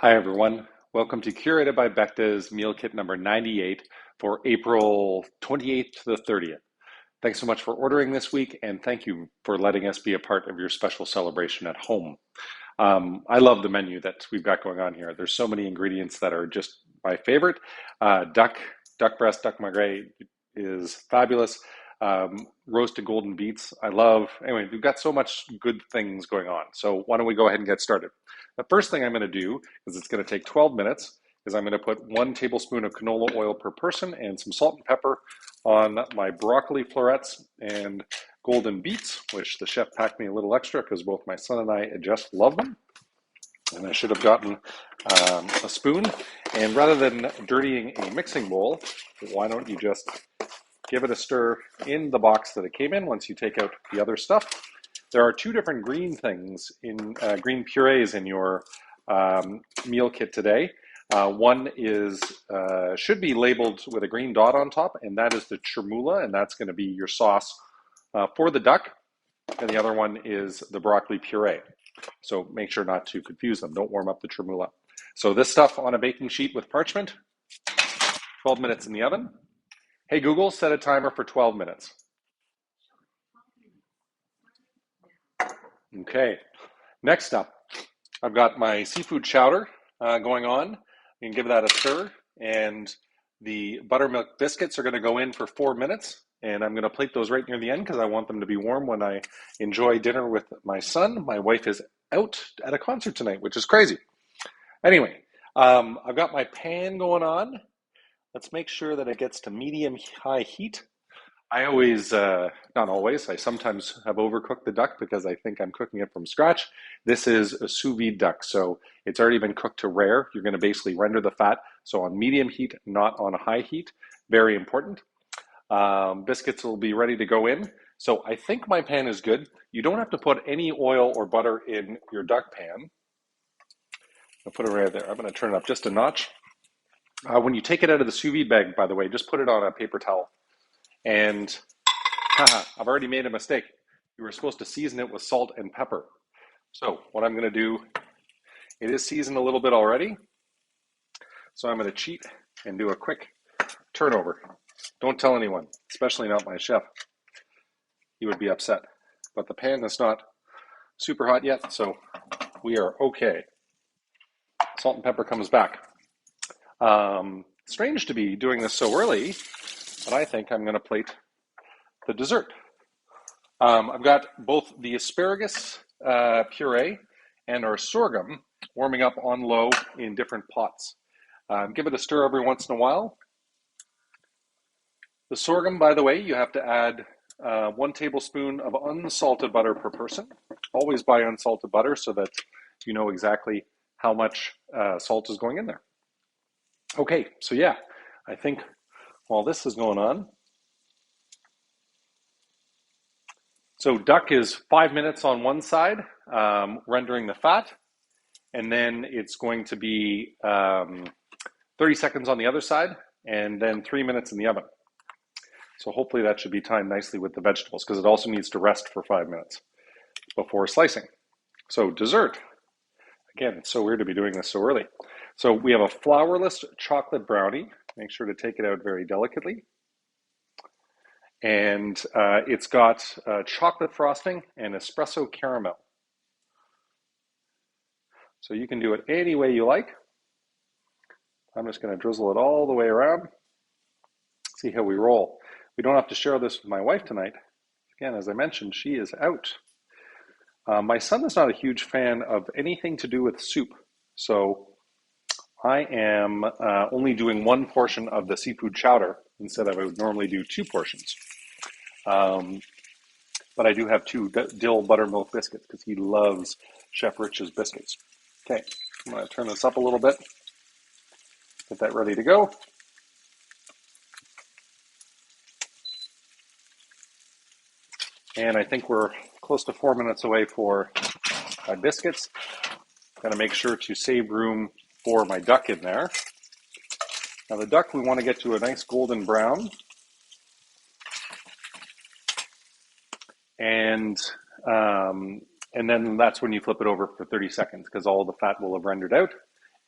Hi, everyone. Welcome to Curated by Becta's Meal Kit number 98 for April 28th to the 30th. Thanks so much for ordering this week, and thank you for letting us be a part of your special celebration at home. I love the menu that we've got going on here. There's so many ingredients that are just my favorite. Duck breast, duck magret is fabulous. Roasted golden beets, I love. Anyway, we've got so much good things going on. So why don't we go ahead and get started? The first thing I'm going to do, because it's going to take 12 minutes, is I'm going to put 1 tablespoon of canola oil per person and some salt and pepper on my broccoli florets and golden beets, which the chef packed me a little extra because both my son and I just love them. And I should have gotten a spoon. And rather than dirtying a mixing bowl, why don't you just give it a stir in the box that it came in once you take out the other stuff. There are 2 different green things in green purees in your meal kit today. One is should be labeled with a green dot on top, and that is the chermoula, and that's going to be your sauce for the duck. And the other one is the broccoli puree. So make sure not to confuse them. Don't warm up the chermoula. So this stuff on a baking sheet with parchment, 12 minutes in the oven. Hey Google, set a timer for 12 minutes. Okay, next up, I've got my seafood chowder going on. You can give that a stir, and the buttermilk biscuits are going to go in for 4 minutes, and I'm going to plate those right near the end because I want them to be warm when I enjoy dinner with my son. My wife is out at a concert tonight, which is crazy. Anyway, I've got my pan going on. Let's make sure that it gets to medium-high heat. I always, not always, I sometimes have overcooked the duck because I think I'm cooking it from scratch. This is a sous vide duck, so it's already been cooked to rare. You're going to basically render the fat, so on medium heat, not on a high heat. Very important. Biscuits will be ready to go in. So I think my pan is good. You don't have to put any oil or butter in your duck pan. I'll put it right there. I'm going to turn it up just a notch. When you take it out of the sous vide bag, by the way, just put it on a paper towel. And I've already made a mistake. You were supposed to season it with salt and pepper. So what I'm going to do, it is seasoned a little bit already. So I'm going to cheat and do a quick turnover. Don't tell anyone, especially not my chef. He would be upset. But the pan is not super hot yet, so we are okay. Salt and pepper comes back. Strange to be doing this so early, but I think I'm going to plate the dessert. I've got both the asparagus puree and our sorghum warming up on low in different pots. Give it a stir every once in a while. The sorghum, by the way, you have to add 1 tablespoon of unsalted butter per person. Always buy unsalted butter so that you know exactly how much salt is going in there. Okay, so yeah, I think while this is going on, so duck is 5 minutes on one side, rendering the fat, and then it's going to be 30 seconds on the other side, and then 3 minutes in the oven. So hopefully that should be timed nicely with the vegetables because it also needs to rest for 5 minutes before slicing. So dessert. Again, it's so weird to be doing this so early. So we have a flourless chocolate brownie. Make sure to take it out very delicately. And it's got chocolate frosting and espresso caramel. So you can do it any way you like. I'm just going to drizzle it all the way around. See how we roll. We don't have to share this with my wife tonight. Again, as I mentioned, she is out. My son is not a huge fan of anything to do with soup. So I am only doing 1 portion of the seafood chowder instead of I would normally do 2 portions. But I do have 2 dill buttermilk biscuits because he loves Chef Rich's biscuits. Okay, I'm going to turn this up a little bit. Get that ready to go. And I think we're close to 4 minutes away for my biscuits. Got to make sure to save room for my duck in there. Now the duck we want to get to a nice golden brown. And then that's when you flip it over for 30 seconds because all the fat will have rendered out.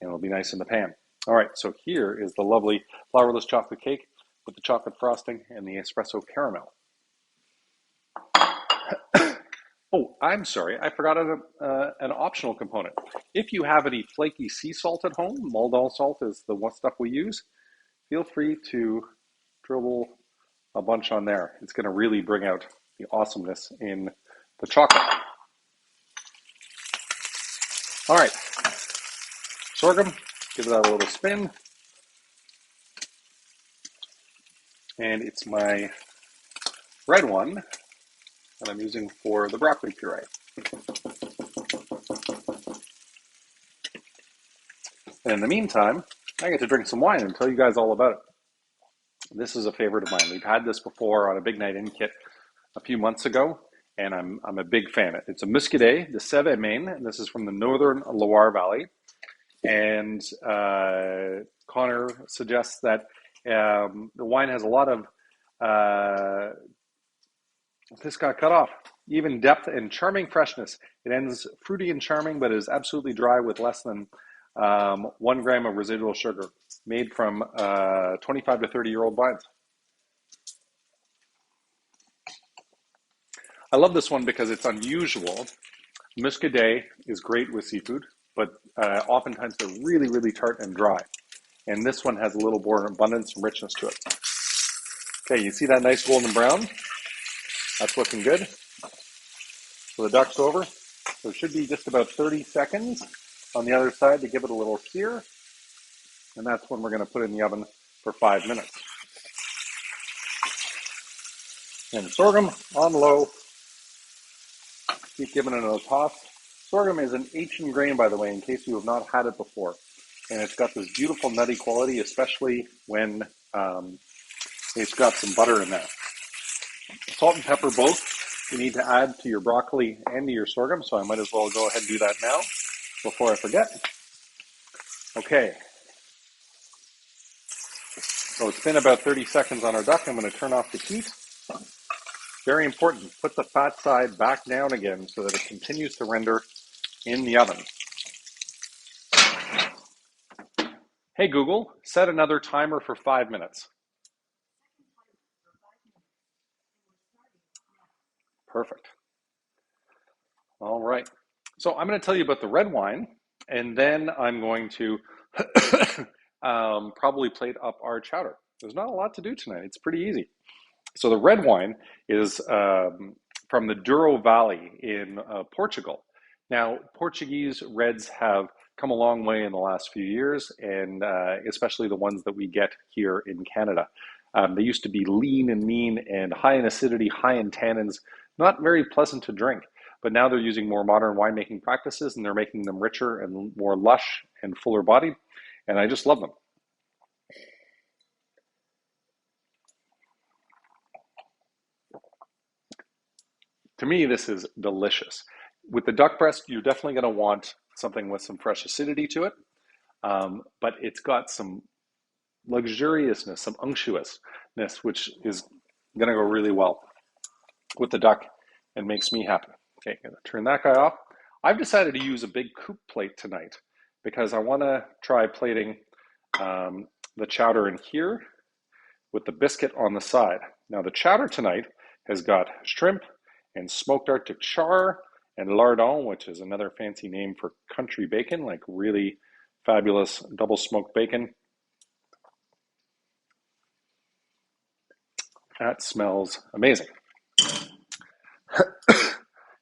and it'll be nice in the pan. All right, so here is the lovely flourless chocolate cake with the chocolate frosting and the espresso caramel. Oh, I'm sorry, I forgot an optional component. If you have any flaky sea salt at home, Maldol salt is the one stuff we use, feel free to dribble a bunch on there. It's going to really bring out the awesomeness in the chocolate. All right, sorghum, give that a little spin. And it's my red one that I'm using for the broccoli puree. And in the meantime, I get to drink some wine and tell you guys all about it. This is a favorite of mine. We've had this before on a Big Night In kit a few months ago, and I'm a big fan of it. It's a Muscadet de Sèvres et Maine, and this is from the northern Loire Valley. And Connor suggests that the wine has a lot of, this got cut off, even depth and charming freshness. It ends fruity and charming, but is absolutely dry with less than 1 gram of residual sugar, made from 25 to 30-year-old vines. I love this one because it's unusual. Muscadet is great with seafood, but oftentimes they're really, really tart and dry. And this one has a little more abundance and richness to it. Okay, you see that nice golden brown? That's looking good. So the duck's over. So it should be just about 30 seconds on the other side to give it a little sear. And that's when we're going to put it in the oven for 5 minutes. And sorghum on low. Keep giving it a toss. Sorghum is an ancient grain, by the way, in case you have not had it before. And it's got this beautiful nutty quality, especially when it's got some butter in there. Salt and pepper both you need to add to your broccoli and to your sorghum, so I might as well go ahead and do that now before I forget. Okay. So it's been about 30 seconds on our duck. I'm going to turn off the heat. Very important, put the fat side back down again so that it continues to render in the oven. Hey Google, set another timer for 5 minutes. Perfect. All right. So I'm going to tell you about the red wine, and then I'm going to probably plate up our chowder. There's not a lot to do tonight. It's pretty easy. So the red wine is from the Douro Valley in Portugal. Now, Portuguese reds have come a long way in the last few years, and especially the ones that we get here in Canada. They used to be lean and mean and high in acidity, high in tannins, not very pleasant to drink. But now they're using more modern winemaking practices, and they're making them richer and more lush and fuller bodied, and I just love them. To me, this is delicious. With the duck breast, you're definitely going to want something with some fresh acidity to it, but it's got some luxuriousness, some unctuousness, which is going to go really well with the duck and makes me happy. Okay, I'm going to turn that guy off. I've decided to use a big coupe plate tonight because I want to try plating the chowder in here with the biscuit on the side. Now the chowder tonight has got shrimp and smoked Arctic char and lardon, which is another fancy name for country bacon, like really fabulous double smoked bacon. That smells amazing.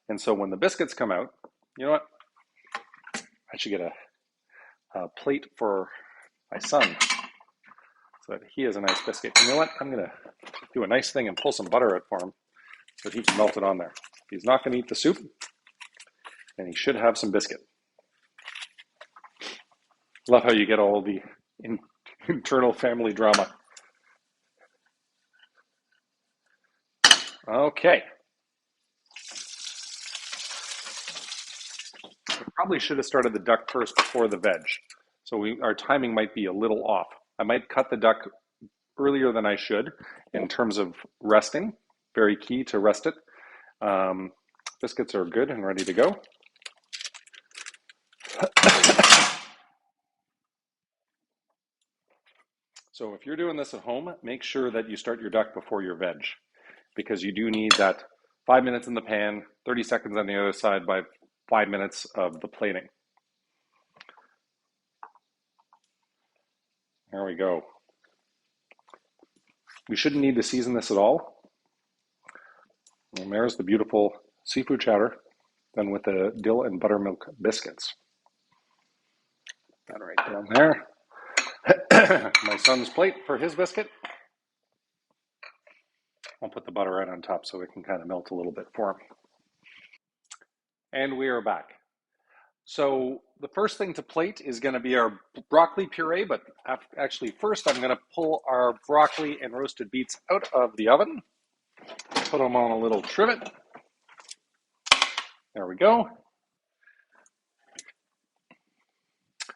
And so when the biscuits come out, you know what? I should get a plate for my son so that he has a nice biscuit. You know what? I'm going to do a nice thing and pull some butter out for him so that he can melt it on there. He's not going to eat the soup, and he should have some biscuit. Love how you get all the internal family drama. Okay. We probably should have started the duck first before the veg. So our timing might be a little off. I might cut the duck earlier than I should in terms of resting. Very key to rest it. Biscuits are good and ready to go. So if you're doing this at home, make sure that you start your duck before your veg, because you do need that 5 minutes in the pan, 30 seconds on the other side by 5 minutes of the plating. There we go. We shouldn't need to season this at all. And there's the beautiful seafood chowder done with the dill and buttermilk biscuits. That right down there. My son's plate for his biscuit. I'll put the butter right on top so it can kind of melt a little bit for him. And we are back. So the first thing to plate is going to be our broccoli puree, but actually first I'm going to pull our broccoli and roasted beets out of the oven, put them on a little trivet. There we go.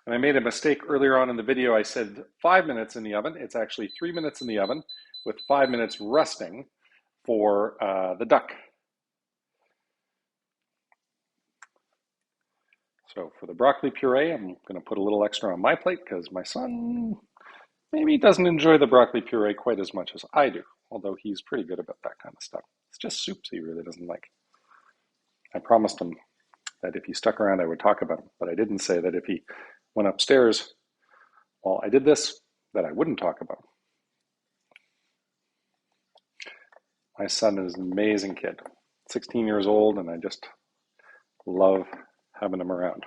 And I made a mistake earlier on in the video. I said 5 minutes in the oven. It's actually 3 minutes in the oven with 5 minutes resting for the duck. So for the broccoli puree, I'm going to put a little extra on my plate because my son maybe doesn't enjoy the broccoli puree quite as much as I do, although he's pretty good about that kind of stuff. It's just soups he really doesn't like. I promised him that if he stuck around, I would talk about him, but I didn't say that if he went upstairs while I did this, that I wouldn't talk about him. My son is an amazing kid, 16 years old, and I just love having him around.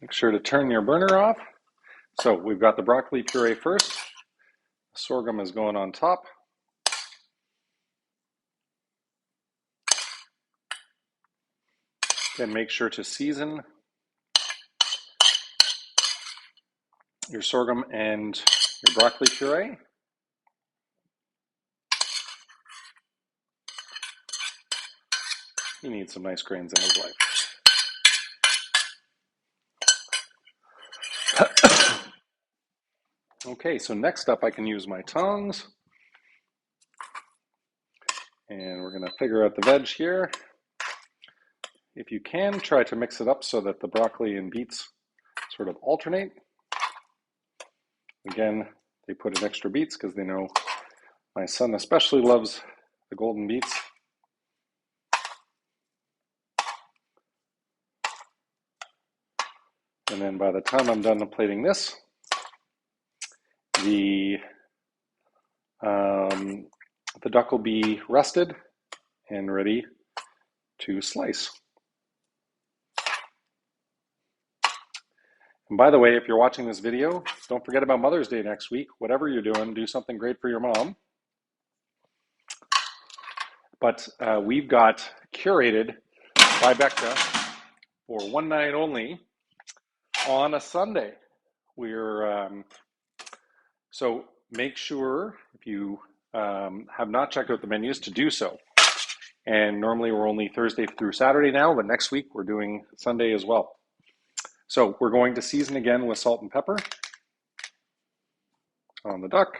Make sure to turn your burner off. So we've got the broccoli puree first. The sorghum is going on top. Then make sure to season your sorghum and your broccoli puree. He needs some nice grains in his life. Okay, so next up I can use my tongs. And we're going to figure out the veg here. If you can, try to mix it up so that the broccoli and beets sort of alternate. Again, they put in extra beets because they know my son especially loves the golden beets. And then by the time I'm done plating this, the duck will be rested and ready to slice. And by the way, if you're watching this video, don't forget about Mother's Day next week. Whatever you're doing, do something great for your mom. But we've got curated by Becca for one night only on a Sunday. So make sure if you have not checked out the menus to do so. And normally we're only Thursday through Saturday now, but next week we're doing Sunday as well. So we're going to season again with salt and pepper on the duck.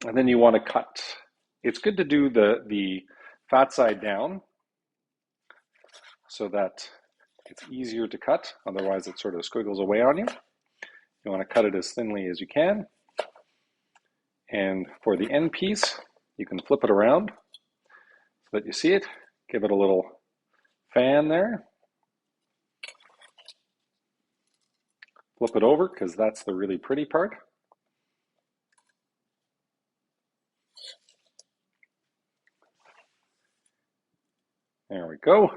And then you want to cut. It's good to do the fat side down so that it's easier to cut. Otherwise it sort of squiggles away on you. You want to cut it as thinly as you can. And for the end piece, you can flip it around so that you see it. Give it a little fan there. Flip it over because that's the really pretty part. There we go.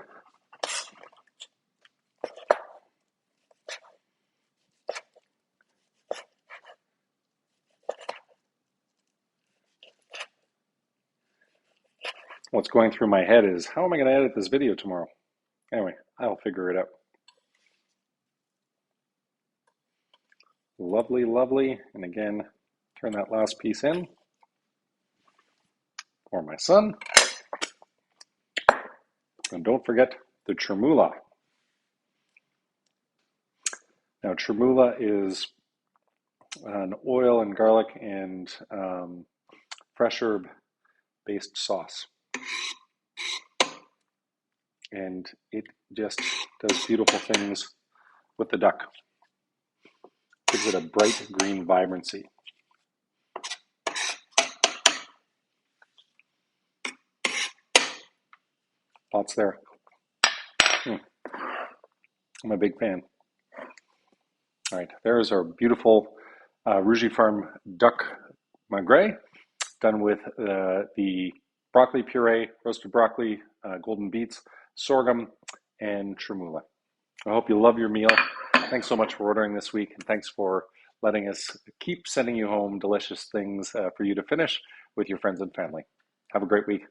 What's going through my head is, how am I going to edit this video tomorrow? Anyway, I'll figure it out. Lovely, lovely. And again, turn that last piece in for my son. And don't forget the chermoula. Now, chermoula is an oil and garlic and fresh herb based sauce. and it just does beautiful things with the duck. Gives it a bright green vibrancy. Lots there. I'm a big fan. All right, there's our beautiful Rougy Farm duck magret, done with the broccoli puree, roasted broccoli, golden beets, sorghum, and tremula. I hope you love your meal. Thanks so much for ordering this week, and thanks for letting us keep sending you home delicious things for you to finish with your friends and family. Have a great week.